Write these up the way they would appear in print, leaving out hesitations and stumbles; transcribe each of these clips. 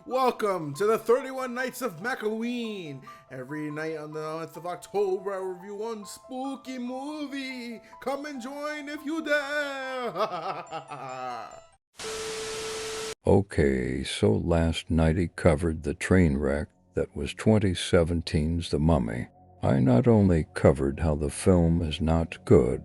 Welcome to the 31 Nights of Macoween. Every night on the 9th of October, I review one spooky movie. Come and join if you dare. Okay, so last night he covered the train wreck that was 2017's The Mummy. I not only covered how the film is not good,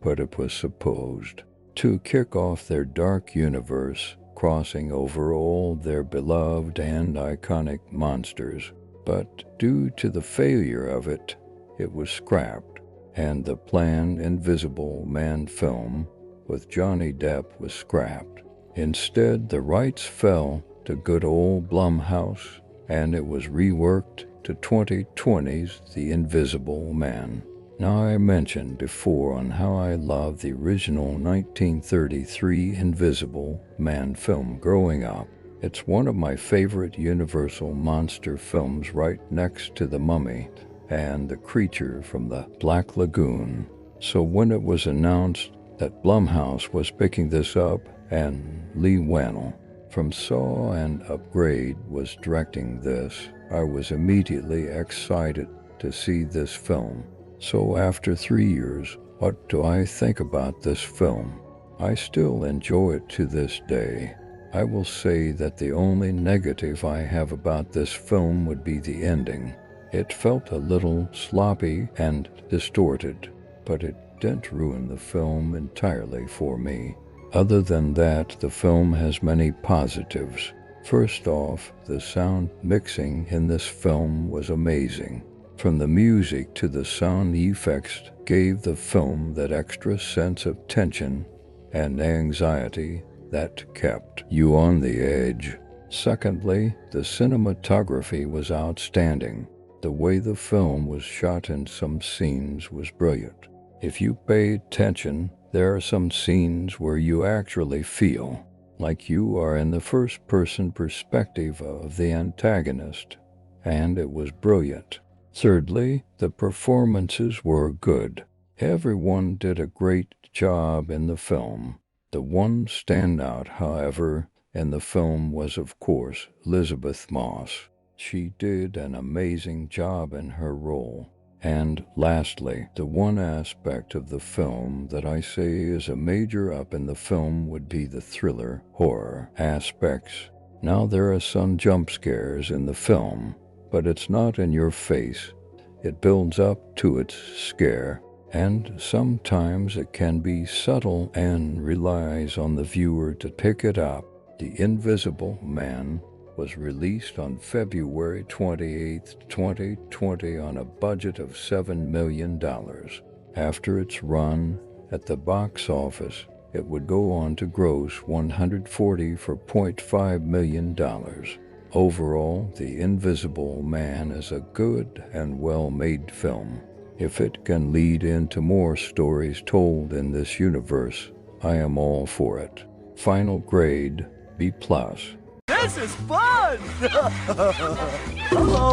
but it was supposed to kick off their dark universe, crossing over all their beloved and iconic monsters. But due to the failure of it, it was scrapped, and the planned Invisible Man film with Johnny Depp was scrapped. Instead, the rights fell to good old Blumhouse, and it was reworked to 2020's The Invisible Man. Now, I mentioned before on how I love the original 1933 Invisible Man film growing up. It's one of my favorite Universal monster films, right next to The Mummy and The Creature from the Black Lagoon. So when it was announced that Blumhouse was picking this up and Lee Wannell from Saw and Upgrade was directing this, I was immediately excited to see this film. So after 3 years, what do I think about this film? I still enjoy it to this day. I will say that the only negative I have about this film would be the ending. It felt a little sloppy and distorted, but it didn't ruin the film entirely for me. Other than that, the film has many positives. First off, the sound mixing in this film was amazing. From the music to the sound effects gave the film that extra sense of tension and anxiety that kept you on the edge. Secondly, the cinematography was outstanding. The way the film was shot in some scenes was brilliant. If you pay attention, there are some scenes where you actually feel like you are in the first-person perspective of the antagonist, and it was brilliant. Thirdly, the performances were good. Everyone did a great job in the film. The one standout, however, in the film was, of course, Elizabeth Moss. She did an amazing job in her role. And lastly, the one aspect of the film that I say is a major up in the film would be the thriller, horror aspects. Now, there are some jump scares in the film, but it's not in your face. It builds up to its scare, and sometimes it can be subtle and relies on the viewer to pick it up. The Invisible Man was released on February 28, 2020 on a budget of $7 million. After its run at the box office, it would go on to gross $144.5 million. Overall, The Invisible Man is a good and well-made film. If it can lead into more stories told in this universe, I am all for it. Final grade, B+. This is fun! Hello!